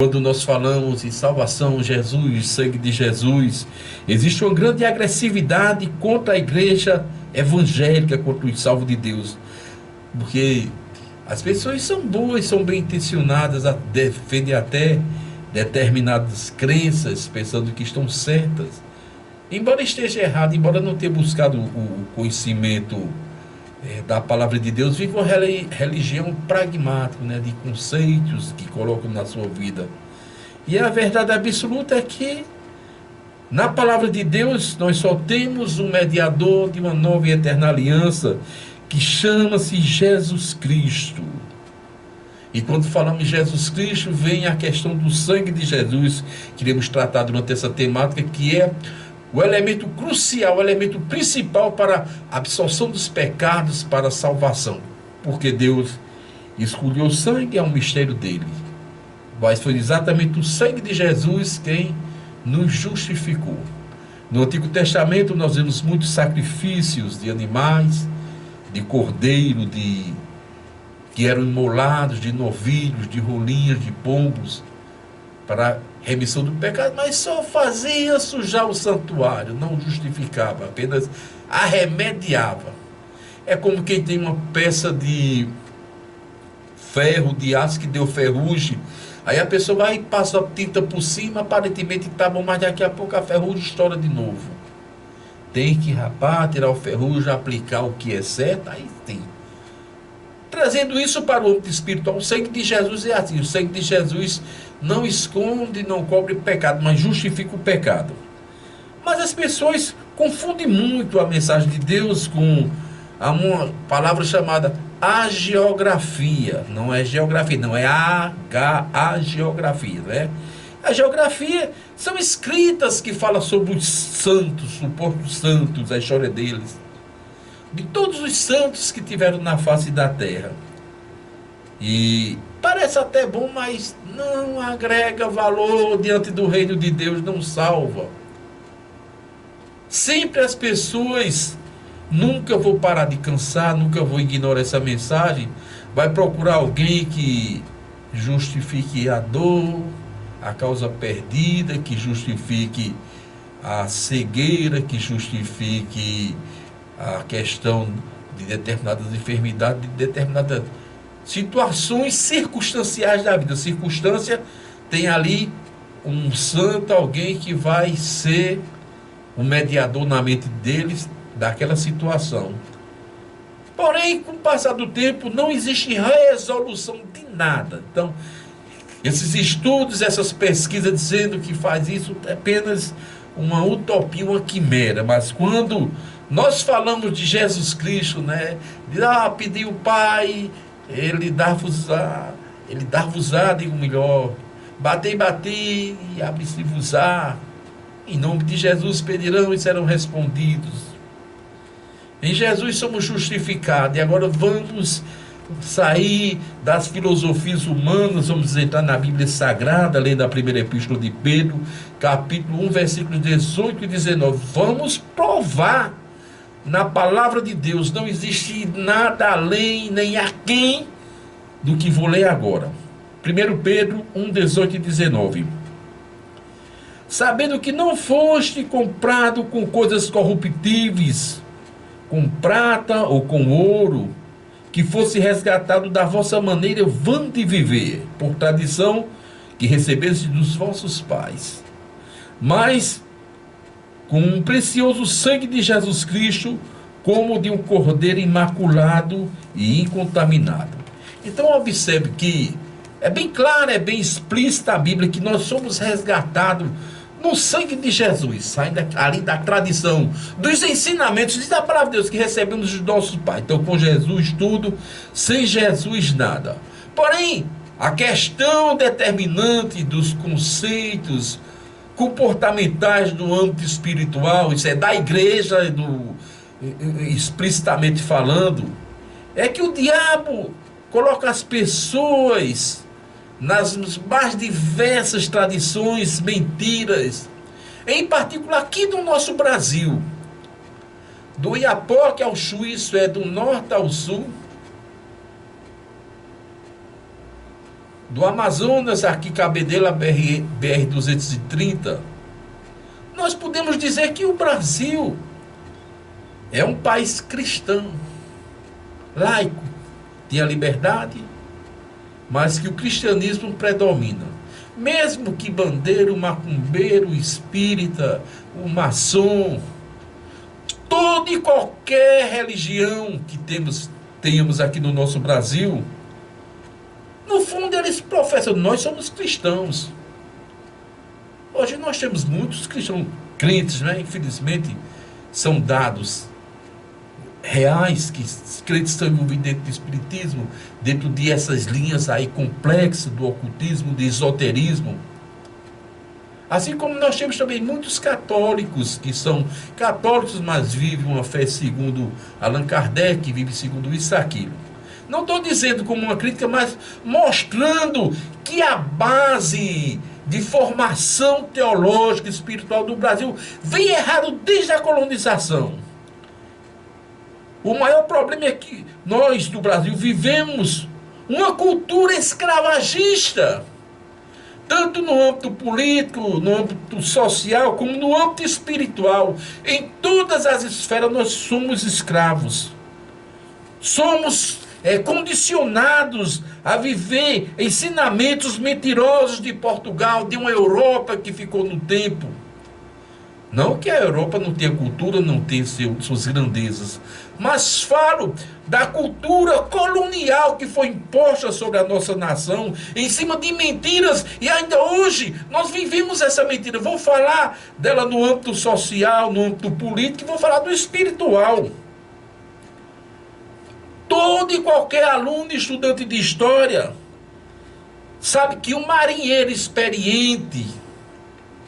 quando nós falamos em salvação, Jesus, sangue de Jesus, existe uma grande agressividade contra a igreja evangélica, contra os salvos de Deus. Porque as pessoas são boas, são bem intencionadas, defendem até determinadas crenças, pensando que estão certas. Embora esteja errado, embora não tenha buscado o conhecimento da palavra de Deus, vive uma religião pragmática, né, de conceitos que colocam na sua vida. E a verdade absoluta é que na palavra de Deus nós só temos um mediador de uma nova e eterna aliança, que chama-se Jesus Cristo. E quando falamos em Jesus Cristo, vem a questão do sangue de Jesus, que iremos tratar durante essa temática, que é o elemento crucial, o elemento principal para a absorção dos pecados, para a salvação. Porque Deus escolheu o sangue, é um mistério dele. Mas foi exatamente o sangue de Jesus quem nos justificou. No Antigo Testamento nós vemos muitos sacrifícios de animais, de cordeiro, que eram imolados, de novilhos, de rolinhas, de pombos, para remissão do pecado, mas só fazia sujar o santuário, não justificava, apenas arremediava. É como quem tem uma peça de ferro, de aço que deu ferrugem, aí a pessoa vai e passa a tinta por cima, aparentemente está bom, mas daqui a pouco a ferrugem estoura de novo. Tem que rapar, tirar o ferrugem, aplicar o que é certo, aí tem. Trazendo isso para o âmbito espiritual, o sangue de Jesus é assim, o sangue de Jesus não esconde, não cobre pecado, mas justifica o pecado. Mas as pessoas confundem muito a mensagem de Deus com uma palavra chamada hagiografia. Não é geografia, não é hagiografia, né? A geografia são escritas que falam sobre os santos, supostos santos, a história deles, de todos os santos que tiveram na face da terra. E parece até bom, mas não agrega valor diante do reino de Deus, não salva. Sempre as pessoas, nunca vou parar de cansar, nunca vou ignorar essa mensagem, vai procurar alguém que justifique a dor, a causa perdida, que justifique a cegueira, que justifique a questão de determinadas enfermidades, de determinadas situações circunstanciais da vida. Circunstância tem ali um santo, alguém que vai ser um mediador na mente deles daquela situação. Porém, com o passar do tempo, não existe resolução de nada. Então, esses estudos, essas pesquisas dizendo que faz isso, é apenas uma utopia, uma quimera. Mas quando nós falamos de Jesus Cristo, né? De pedir o Pai, Ele dar-vos-á, digo melhor, batei, e abre-se-vos-á. Em nome de Jesus pedirão e serão respondidos. Em Jesus somos justificados. E agora vamos sair das filosofias humanas, vamos entrar na Bíblia Sagrada, lendo a primeira epístola de Pedro, capítulo 1, versículos 18 e 19. Vamos provar na palavra de Deus, não existe nada além nem aquém do que vou ler agora. 1 Pedro 1, 18 e 19. Sabendo que não foste comprado com coisas corruptíveis, com prata ou com ouro, que fosse resgatado da vossa maneira vã de viver, por tradição que recebeste dos vossos pais, mas com um precioso sangue de Jesus Cristo, como de um cordeiro imaculado e incontaminado. Então observe que é bem clara, é bem explícita a Bíblia, que nós somos resgatados no sangue de Jesus, saindo ali da tradição, dos ensinamentos da palavra de Deus que recebemos dos nossos pais. Então, com Jesus tudo, sem Jesus nada. Porém, a questão determinante dos conceitos comportamentais do âmbito espiritual, isso é da igreja, explicitamente falando, é que o diabo coloca as pessoas nas mais diversas tradições, mentiras, em particular aqui no nosso Brasil, do Iapoque ao Chuí, isso é do norte ao sul, do Amazonas, aqui Cabedelo, BR-230, nós podemos dizer que o Brasil é um país cristão, laico, tem a liberdade, mas que o cristianismo predomina. Mesmo que bandeiro, macumbeiro, espírita, o maçom, toda e qualquer religião que tenhamos aqui no nosso Brasil, no fundo eles professam, nós somos cristãos. Hoje nós temos muitos cristãos, crentes, né? Infelizmente, são dados reais, que crentes estão envolvidos dentro do espiritismo, dentro de essas linhas aí complexas do ocultismo, do esoterismo. Assim como nós temos também muitos católicos, que são católicos, mas vivem uma fé segundo Allan Kardec, vive segundo isso e aquilo. Não estou dizendo como uma crítica, mas mostrando que a base de formação teológica e espiritual do Brasil vem errado desde a colonização. O maior problema é que nós do Brasil vivemos uma cultura escravagista, tanto no âmbito político, no âmbito social, como no âmbito espiritual. Em todas as esferas nós somos escravos. Somos condicionados a viver ensinamentos mentirosos de Portugal, de uma Europa que ficou no tempo. Não que a Europa não tenha cultura, não tenha suas grandezas, mas falo da cultura colonial que foi imposta sobre a nossa nação, em cima de mentiras, e ainda hoje nós vivemos essa mentira. Vou falar dela no âmbito social, no âmbito político, e vou falar do espiritual. Todo e qualquer aluno, estudante de história, sabe que um marinheiro experiente,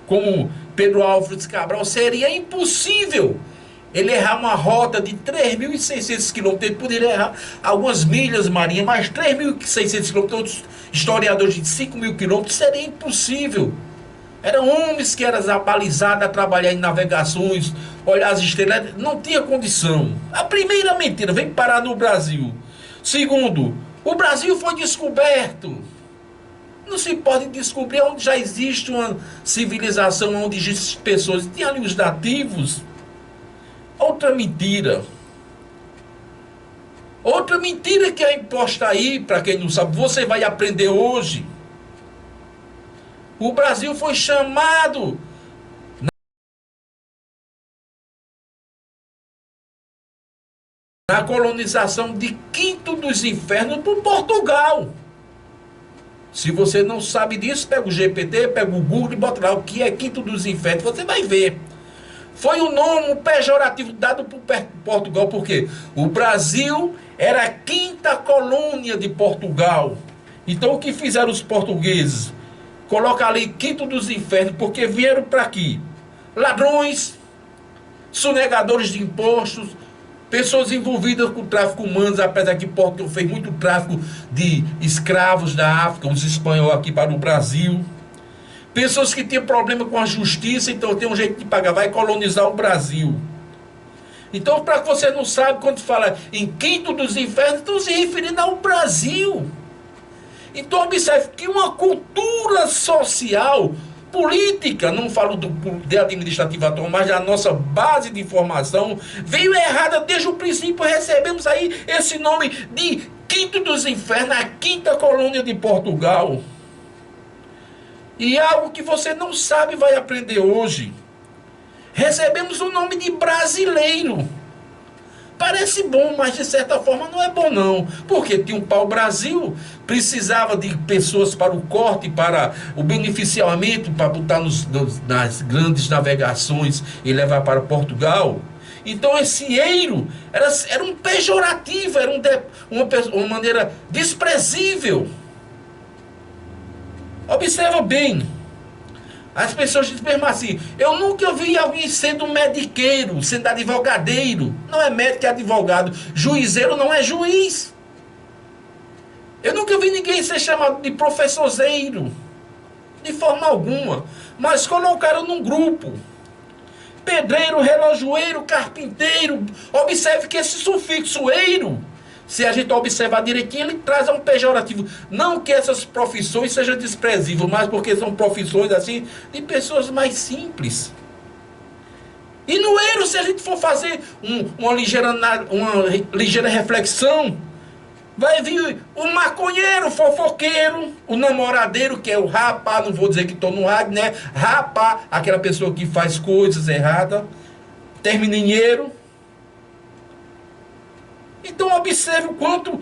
como Pedro Álvares Cabral, seria impossível ele errar uma rota de 3.600 quilômetros. Ele poderia errar algumas milhas marinhas, mas 3.600 quilômetros, outros historiadores de 5.000 quilômetros, seria impossível. Eram homens que eram abalizados a trabalhar em navegações, olhar as estrelas, não tinha condição. A primeira mentira, vem parar no Brasil. Segundo, o Brasil foi descoberto. Não se pode descobrir onde já existe uma civilização, onde existem pessoas. Tem ali os nativos. Outra mentira. Outra mentira que é imposta aí, para quem não sabe, você vai aprender hoje. O Brasil foi chamado na colonização de Quinto dos Infernos por Portugal. Se você não sabe disso, pega o GPT, pega o Google e bota lá o que é Quinto dos Infernos, você vai ver. Foi um nome pejorativo dado por Portugal, porque o Brasil era a quinta colônia de Portugal. Então o que fizeram os portugueses? Coloca ali Quinto dos Infernos, porque vieram para aqui ladrões, sonegadores de impostos, pessoas envolvidas com o tráfico humano, apesar que Portugal fez muito tráfico de escravos da África, os espanhóis aqui para o Brasil. Pessoas que tinham problema com a justiça, então tem um jeito de pagar, vai colonizar o Brasil. Então, para que você não sabe, quando fala em Quinto dos Infernos, estão se referindo ao Brasil. Então observe que uma cultura social, política, não falo de administrativa atual, mas da nossa base de informação, veio errada desde o princípio. Recebemos aí esse nome de Quinto dos Infernos, a quinta colônia de Portugal. E algo que você não sabe vai aprender hoje. Recebemos o nome de brasileiro. Parece bom, mas de certa forma não é bom não. Porque tinha um pau-brasil, precisava de pessoas para o corte, para o beneficiamento, para botar nas grandes navegações e levar para Portugal. Então esse eiro era um pejorativo, era uma maneira desprezível. Observa bem. As pessoas dizem mesmo assim, eu nunca vi alguém sendo mediqueiro, sendo advogadeiro. Não é médico, é advogado. Juizeiro não é juiz. Eu nunca vi ninguém ser chamado de professorzeiro, de forma alguma. Mas colocaram num grupo. Pedreiro, relojoeiro, carpinteiro. Observe que esse sufixo eiro Se a gente observar direitinho, ele traz um pejorativo. Não que essas profissões sejam desprezíveis, mas porque são profissões assim de pessoas mais simples. E no erro, se a gente for fazer uma ligeira reflexão, vai vir o maconheiro, o fofoqueiro, o namoradeiro, que é o rapá, não vou dizer que estou no rádio, né? Rapá, aquela pessoa que faz coisas erradas, termininheiro. Então observe o quanto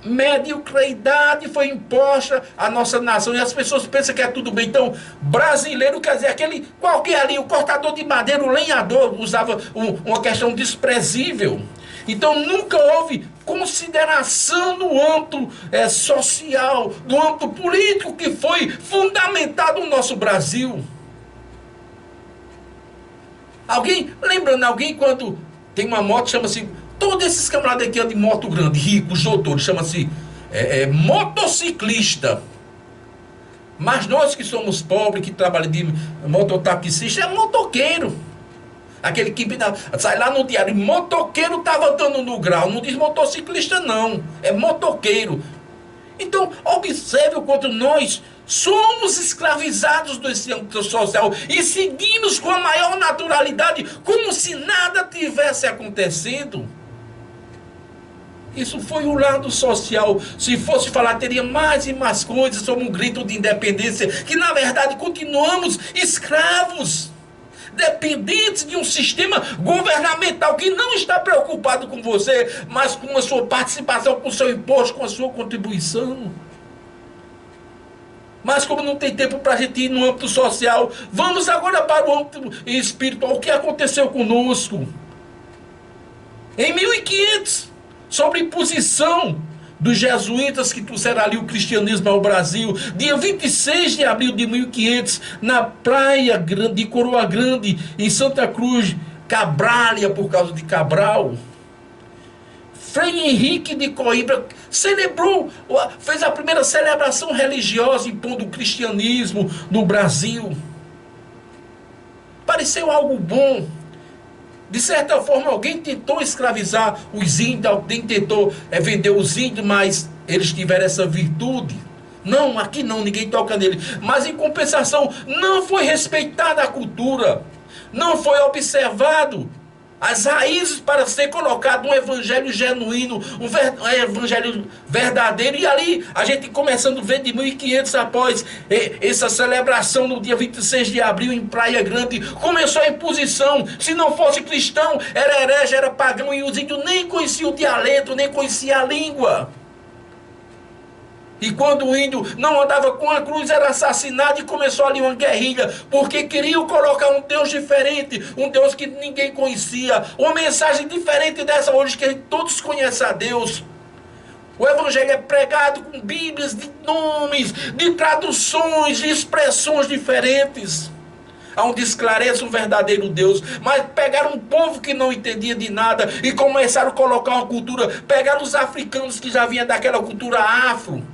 mediocridade foi imposta à nossa nação, e as pessoas pensam que é tudo bem. Então, brasileiro quer dizer aquele qualquer ali, o cortador de madeira, o lenhador, usava uma questão desprezível. Então nunca houve consideração no âmbito social, no âmbito político, que foi fundamentado no nosso Brasil. Alguém quando tem uma moto, chama-se, todos esses camaradas aqui andam de moto grande, ricos, doutores, chama-se motociclista. Mas nós que somos pobres, que trabalhamos de mototaxista, é motoqueiro. Aquele que sai lá no diário, motoqueiro estava andando no grau, não diz motociclista não, é motoqueiro. Então, observe o quanto nós somos escravizados desse âmbito social e seguimos com a maior naturalidade, como se nada tivesse acontecido. Isso foi o lado social. Se fosse falar, teria mais e mais coisas sobre um grito de independência, que na verdade continuamos escravos, dependentes de um sistema governamental que não está preocupado com você, mas com a sua participação, com o seu imposto, com a sua contribuição. Mas como não tem tempo para a gente ir no âmbito social, vamos agora para o âmbito espiritual. O que aconteceu conosco? Em 1500, sobre imposição dos jesuítas que trouxeram ali o cristianismo ao Brasil, dia 26 de abril de 1500, na praia de Coroa Grande, em Santa Cruz, Cabrália, por causa de Cabral, Frei Henrique de Coimbra fez a primeira celebração religiosa impondo o cristianismo no Brasil. Pareceu algo bom. De certa forma, alguém tentou escravizar os índios, alguém tentou vender os índios, mas eles tiveram essa virtude. Não, aqui não, ninguém toca nele. Mas em compensação, não foi respeitada a cultura, não foi observado as raízes para ser colocado um evangelho genuíno, um evangelho verdadeiro. E ali, a gente começando a ver de 1500 após essa celebração no dia 26 de abril em Praia Grande, começou a imposição. Se não fosse cristão, era herege, era pagão, e os índios nem conheciam o dialeto, nem conheciam a língua. E quando o índio não andava com a cruz, era assassinado, e começou ali uma guerrilha, porque queriam colocar um Deus diferente, um Deus que ninguém conhecia, uma mensagem diferente dessa hoje, que todos conhecem a Deus. O evangelho é pregado com bíblias de nomes, de traduções, de expressões diferentes, onde esclarece o verdadeiro Deus. Mas pegaram um povo que não entendia de nada e começaram a colocar uma cultura, pegaram os africanos que já vinham daquela cultura afro,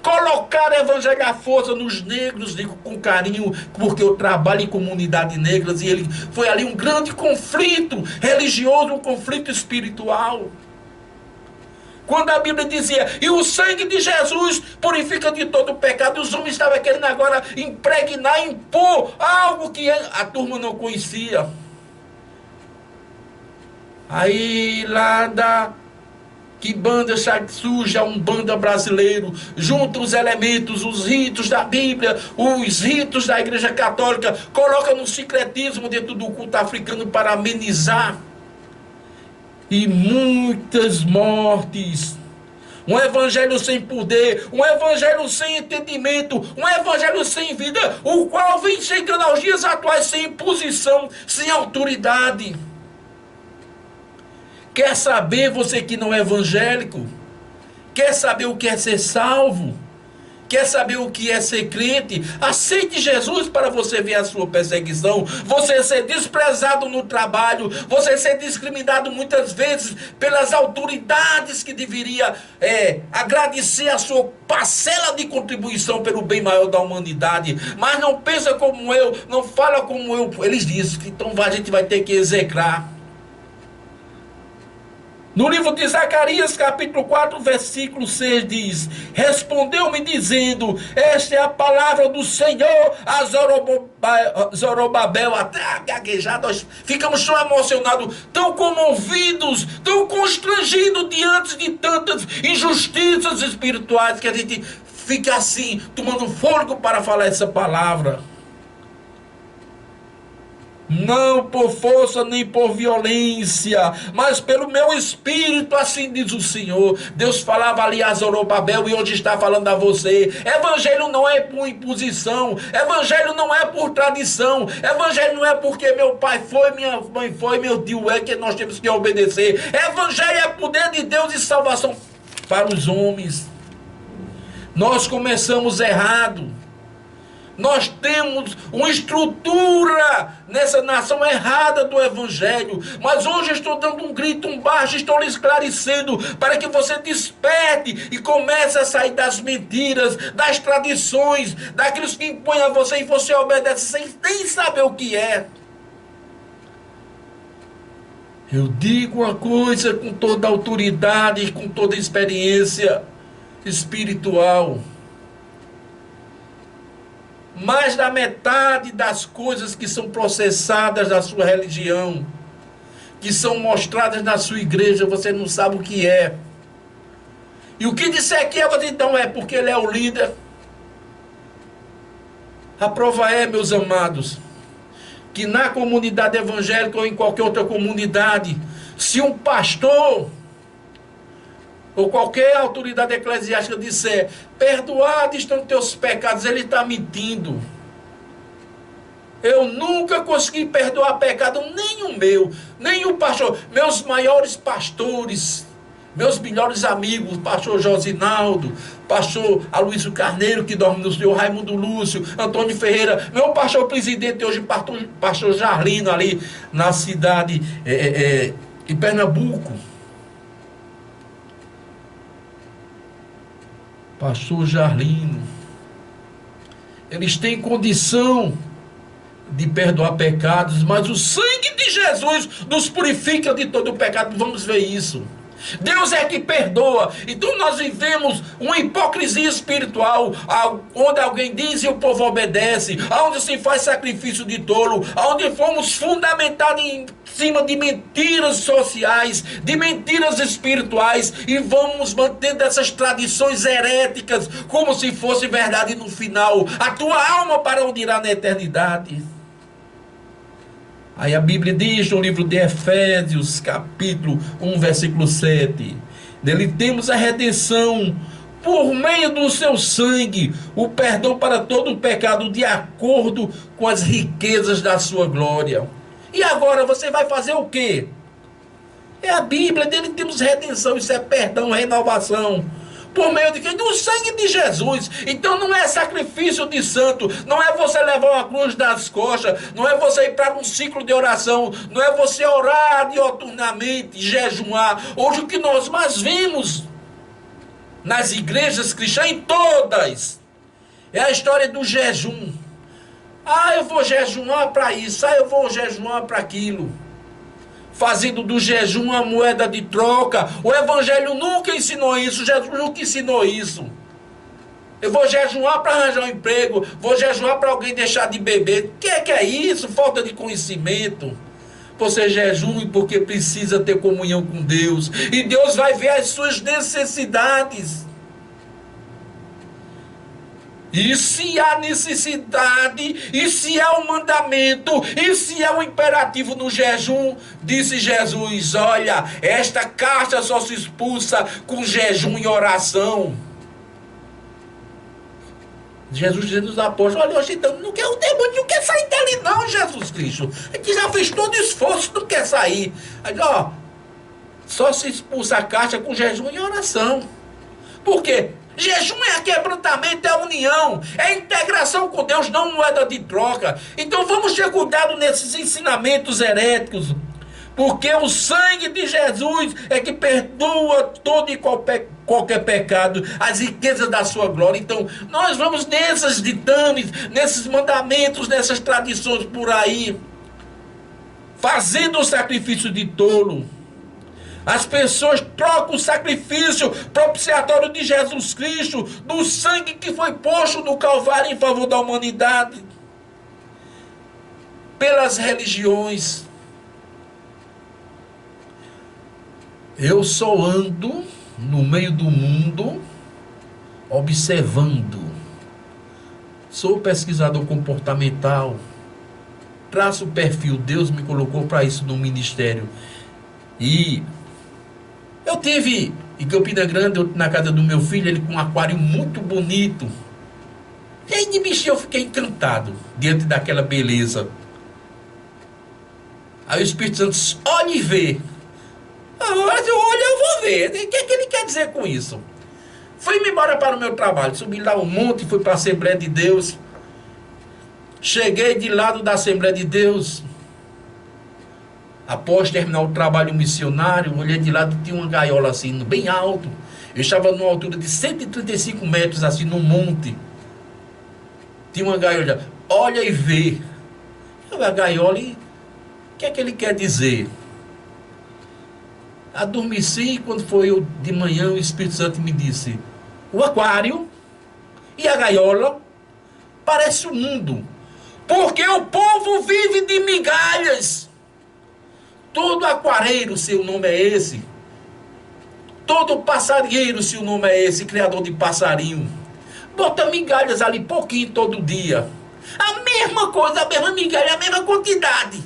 colocar o evangelho à força nos negros, digo com carinho, porque eu trabalho em comunidades negras, e ele foi ali um grande conflito religioso, um conflito espiritual. Quando a Bíblia dizia, e o sangue de Jesus purifica de todo o pecado, os homens estavam querendo agora impregnar, impor algo que a turma não conhecia. Aí lá da Quibanda suja, um banda brasileiro, junta os elementos, os ritos da Bíblia, os ritos da Igreja Católica, coloca no sincretismo dentro do culto africano para amenizar. E muitas mortes. Um evangelho sem poder, um evangelho sem entendimento, um evangelho sem vida, o qual vem chegando aos dias atuais sem imposição, sem autoridade. Quer saber, você que não é evangélico? Quer saber o que é ser salvo? Quer saber o que é ser crente? Aceite Jesus para você ver a sua perseguição, você ser desprezado no trabalho, você ser discriminado muitas vezes pelas autoridades que deveria agradecer a sua parcela de contribuição pelo bem maior da humanidade, mas não pensa como eu, não fala como eu. Eles dizem que então a gente vai ter que execrar. No livro de Zacarias, capítulo 4, versículo 6 diz: respondeu-me dizendo, esta é a palavra do Senhor a Zorobabel. Até a gaguejar, nós ficamos tão emocionados, tão comovidos, tão constrangidos diante de tantas injustiças espirituais, que a gente fica assim, tomando fôlego para falar essa palavra. Não por força nem por violência, mas pelo meu espírito, assim diz o Senhor. Deus falava ali a Zorobabel e hoje está falando a você. Evangelho não é por imposição, evangelho não é por tradição, evangelho não é porque meu pai foi, minha mãe foi, meu tio é, que nós temos que obedecer. Evangelho é poder de Deus e salvação para os homens. Nós começamos errado. Nós temos uma estrutura nessa nação errada do Evangelho. Mas hoje estou dando um grito, um baixo, estou lhe esclarecendo para que você desperte e comece a sair das mentiras, das tradições, daqueles que impõem a você e você obedece sem nem saber o que é. Eu digo uma coisa com toda autoridade e com toda experiência espiritual. Mais da metade das coisas que são processadas da sua religião, que são mostradas na sua igreja, você não sabe o que é. E o que disser que é, você então é porque ele é o líder. A prova é, meus amados, que na comunidade evangélica ou em qualquer outra comunidade, se um pastor ou qualquer autoridade eclesiástica disser, perdoados estão teus pecados, ele está mentindo. Eu nunca consegui perdoar pecado, nem o meu, nem o pastor. Meus maiores pastores, meus melhores amigos, pastor Josinaldo, pastor Aloysio Carneiro, que dorme no Senhor, Raimundo Lúcio, Antônio Ferreira, meu pastor presidente hoje, pastor Jarlino, ali na cidade, em Pernambuco. Pastor Jarlino, eles têm condição de perdoar pecados, mas o sangue de Jesus nos purifica de todo o pecado. Vamos ver isso. Deus é que perdoa. Então nós vivemos uma hipocrisia espiritual, onde alguém diz e o povo obedece, onde se faz sacrifício de tolo, onde fomos fundamentados em cima de mentiras sociais, de mentiras espirituais, e vamos mantendo essas tradições heréticas como se fosse verdade no final. A tua alma para onde irá na eternidade? Aí a Bíblia diz no livro de Efésios, capítulo 1, versículo 7, nele temos a redenção por meio do seu sangue, o perdão para todo o pecado de acordo com as riquezas da sua glória. E agora você vai fazer o quê? É a Bíblia, dele temos redenção, isso é perdão, renovação. Por meio de quem? Do sangue de Jesus. Então não é sacrifício de santo, não é você levar uma cruz nas costas, não é você ir para um ciclo de oração, não é você orar dioturnamente, jejuar. Hoje o que nós mais vemos nas igrejas cristãs, em todas, é a história do jejum. Ah, eu vou jejuar para isso, ah, eu vou jejuar para aquilo. Fazendo do jejum uma moeda de troca. O Evangelho nunca ensinou isso, Jesus nunca ensinou isso. Eu vou jejuar para arranjar um emprego, vou jejuar para alguém deixar de beber. O que é isso? Falta de conhecimento. Você jejue porque precisa ter comunhão com Deus. E Deus vai ver as suas necessidades. E se há necessidade, e se há um mandamento, e se há um imperativo no jejum, disse Jesus, olha, esta casta só se expulsa com jejum e oração. Jesus dizendo aos apóstolos, olha, então, não quer, o demônio não quer sair dali não, Jesus Cristo. A gente já fez todo o esforço, não quer sair. Aí, ó, só se expulsa a casta com jejum e oração. Por quê? Jejum é quebrantamento, é união, é integração com Deus, não moeda de troca. Então vamos ter cuidado nesses ensinamentos heréticos, porque o sangue de Jesus é que perdoa todo e qualquer pecado, as riquezas da sua glória. Então nós vamos nesses ditames, nesses mandamentos, nessas tradições por aí, fazendo o sacrifício de tolo. As pessoas trocam o sacrifício propiciatório de Jesus Cristo, do sangue que foi posto no Calvário em favor da humanidade, pelas religiões. Eu só ando no meio do mundo observando. Sou pesquisador comportamental, traço o perfil, Deus me colocou para isso no ministério. E eu tive em Campina Grande, na casa do meu filho, ele com um aquário muito bonito. E aí de bichinho eu fiquei encantado diante daquela beleza. Aí o Espírito Santo disse, olhe e vê. Mas eu olho, eu vou ver. O que é que ele quer dizer com isso? Fui-me embora para o meu trabalho, subi lá um monte, fui para a Assembleia de Deus. Cheguei de lado da Assembleia de Deus. Após terminar o trabalho missionário, olhei de lado, tinha uma gaiola assim, bem alto. Eu estava numa altura de 135 metros, assim, num monte. Tinha uma gaiola, olha e vê. A gaiola, e o que é que ele quer dizer? Adormeci, quando foi de manhã, o Espírito Santo me disse, o aquário e a gaiola parece o mundo, porque o povo vive de migalhas. Todo aquareiro, seu nome é esse. Todo passarinheiro, seu nome é esse, criador de passarinho. Bota migalhas ali, pouquinho todo dia. A mesma coisa, a mesma migalha, a mesma quantidade.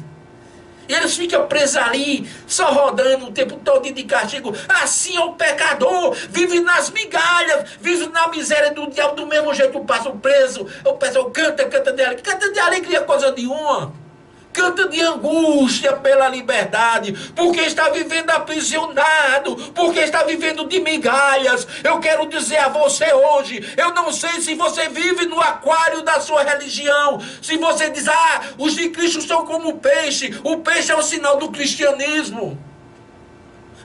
E eles ficam presos ali, só rodando o tempo todo de castigo. Assim é o pecador, vive nas migalhas, vive na miséria do diabo, do mesmo jeito que passa o preso. O pessoal canta de alegria, coisa nenhuma. Canta de angústia pela liberdade, porque está vivendo aprisionado, porque está vivendo de migalhas. Eu quero dizer a você hoje, eu não sei se você vive no aquário da sua religião, se você diz, os de Cristo são como peixe, o peixe é o sinal do cristianismo.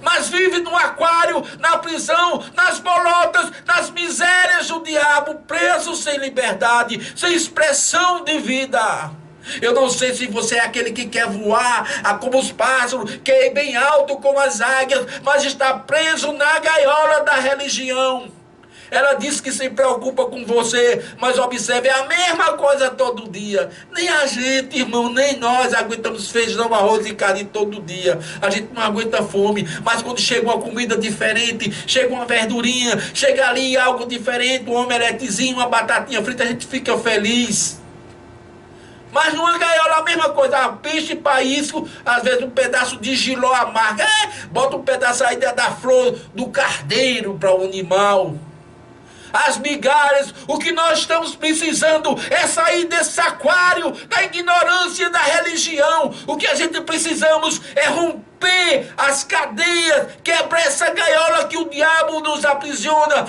Mas vive no aquário, na prisão, nas bolotas, nas misérias do diabo, preso sem liberdade, sem expressão de vida. Eu não sei se você é aquele que quer voar como os pássaros, quer ir bem alto como as águias, mas está preso na gaiola da religião. Ela diz que se preocupa com você, mas observe, é a mesma coisa todo dia. Nem a gente, irmão, nem nós aguentamos feijão, arroz e carne todo dia. A gente não aguenta fome, mas quando chega uma comida diferente, chega uma verdurinha, chega ali algo diferente, um omeletezinho, uma batatinha frita, a gente fica feliz. Mas numa gaiola a mesma coisa, peixe, paísco, às vezes um pedaço de jiló amargo, bota um pedaço aí da flor do cardeiro para o animal. As migalhas, o que nós estamos precisando é sair desse aquário da ignorância da religião. O que a gente precisamos é romper as cadeias, quebrar essa gaiola que o diabo nos aprisiona,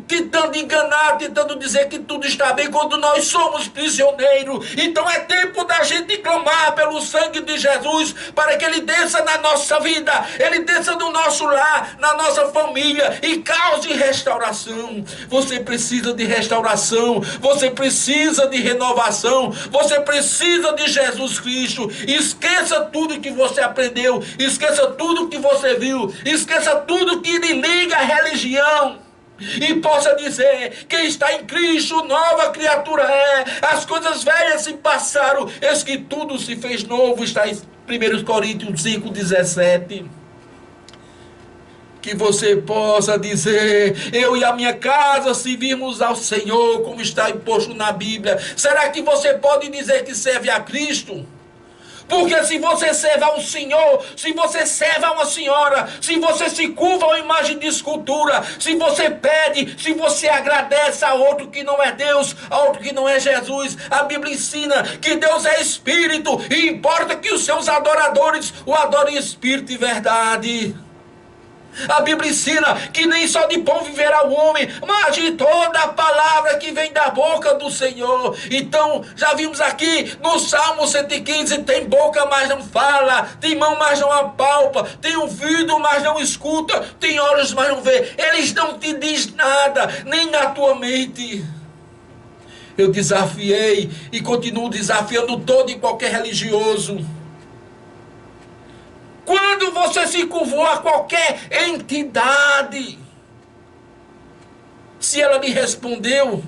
tentando enganar, tentando dizer que tudo está bem quando nós somos prisioneiros. Então é tempo da gente clamar pelo sangue de Jesus para que ele desça na nossa vida, ele desça no nosso lar, na nossa família e cause restauração. Você precisa de restauração, você precisa de renovação, você precisa de Jesus Cristo. Esqueça tudo que você aprendeu, esqueça tudo que você viu, esqueça tudo que lhe liga à religião. E possa dizer, quem está em Cristo, nova criatura é. As coisas velhas se passaram, eis que tudo se fez novo. Está em 1 Coríntios 5,17. Que você possa dizer, eu e a minha casa servirmos ao Senhor, como está imposto na Bíblia. Será que você pode dizer que serve a Cristo? Porque se você serve a um senhor, se você serve a uma senhora, se você se curva a uma imagem de escultura, se você pede, se você agradece a outro que não é Deus, a outro que não é Jesus, a Bíblia ensina que Deus é Espírito e importa que os seus adoradores o adorem em Espírito e verdade. A Bíblia ensina que nem só de pão viverá o homem, mas de toda a palavra que vem da boca do Senhor. Então, já vimos aqui no Salmo 115, tem boca, mas não fala, tem mão, mas não apalpa, tem ouvido, mas não escuta, tem olhos, mas não vê. Eles não te dizem nada, nem na tua mente. Eu desafiei e continuo desafiando todo e qualquer religioso. Quando você Você se curvou a qualquer entidade. Se ela lhe respondeu,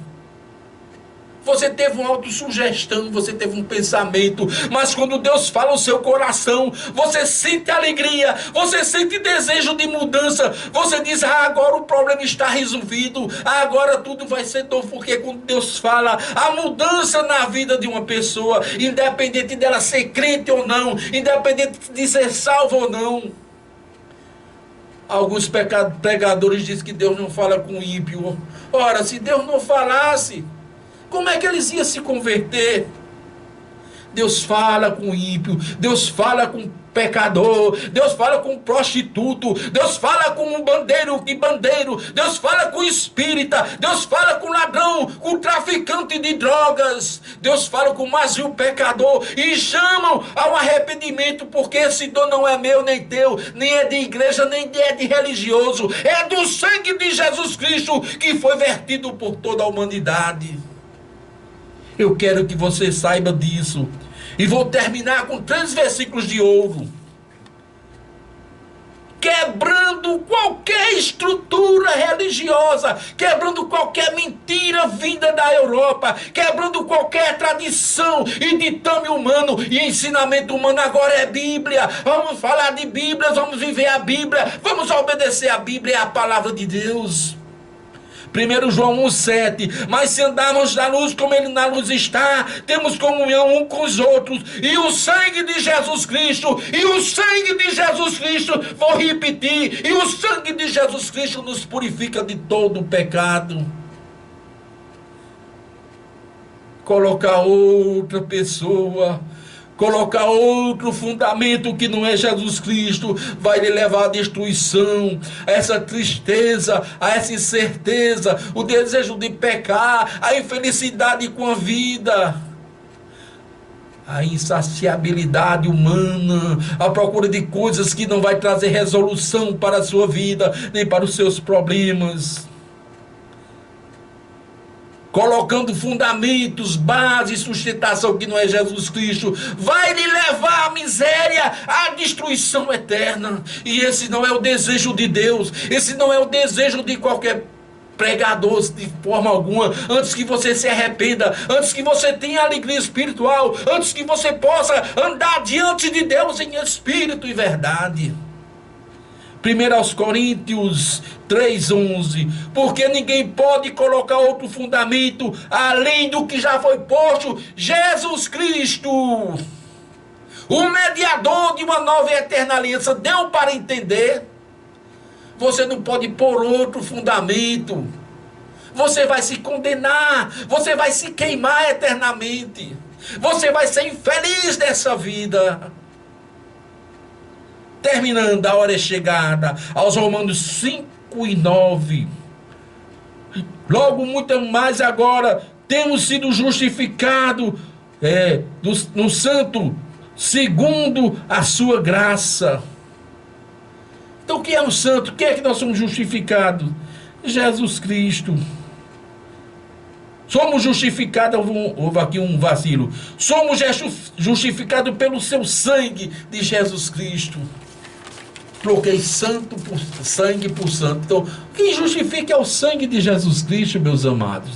você teve uma autossugestão, você teve um pensamento, mas quando Deus fala o seu coração, você sente alegria, você sente desejo de mudança, você diz, agora o problema está resolvido, agora tudo vai ser novo, porque quando Deus fala, a mudança na vida de uma pessoa, independente dela ser crente ou não, independente de ser salvo ou não. Alguns pregadores dizem que Deus não fala com ímpio. Ora, se Deus não falasse, como é que eles iam se converter? Deus fala com o ímpio, Deus fala com o pecador, Deus fala com o prostituto, Deus fala com o bandeiro, Deus fala com o espírita, Deus fala com o ladrão, com o traficante de drogas, Deus fala com o pecador, e chamam ao arrependimento, porque esse dom não é meu nem teu, nem é de igreja, nem é de religioso, é do sangue de Jesus Cristo que foi vertido por toda a humanidade. Eu quero que você saiba disso. E vou terminar com 3 versículos de ouro. Quebrando qualquer estrutura religiosa, quebrando qualquer mentira vinda da Europa, quebrando qualquer tradição e ditame humano e ensinamento humano. Agora é Bíblia. Vamos falar de Bíblia, vamos viver a Bíblia, vamos obedecer a Bíblia, é a palavra de Deus. 1 João 1,7, mas se andarmos na luz como Ele na luz está, temos comunhão um com os outros, e o sangue de Jesus Cristo, vou repetir, e o sangue de Jesus Cristo nos purifica de todo o pecado. Colocar outra pessoa, colocar outro fundamento que não é Jesus Cristo, vai lhe levar à destruição, a essa tristeza, a essa incerteza, o desejo de pecar, a infelicidade com a vida, a insaciabilidade humana, a procura de coisas que não vai trazer resolução para a sua vida, nem para os seus problemas. Colocando fundamentos, base, sustentação que não é Jesus Cristo, vai lhe levar à miséria, à destruição eterna. E esse não é o desejo de Deus, esse não é o desejo de qualquer pregador de forma alguma. Antes que você se arrependa, antes que você tenha alegria espiritual, antes que você possa andar diante de Deus em espírito e verdade. 1 Coríntios 3,11, porque ninguém pode colocar outro fundamento além do que já foi posto, Jesus Cristo, o mediador de uma nova e eterna aliança. Deu para entender? Você não pode pôr outro fundamento, você vai se condenar, você vai se queimar eternamente, você vai ser infeliz nessa vida. Terminando, a hora é chegada, aos Romanos 5:9. Logo, muito mais agora, temos sido justificados no Santo, segundo a sua graça. Então, o que é o santo? O que é que nós somos justificados? Jesus Cristo. Somos justificados, houve aqui um vacilo, somos justificados pelo seu sangue de Jesus Cristo. Troquei santo por sangue por santo. Então, quem justifica é o sangue de Jesus Cristo, meus amados.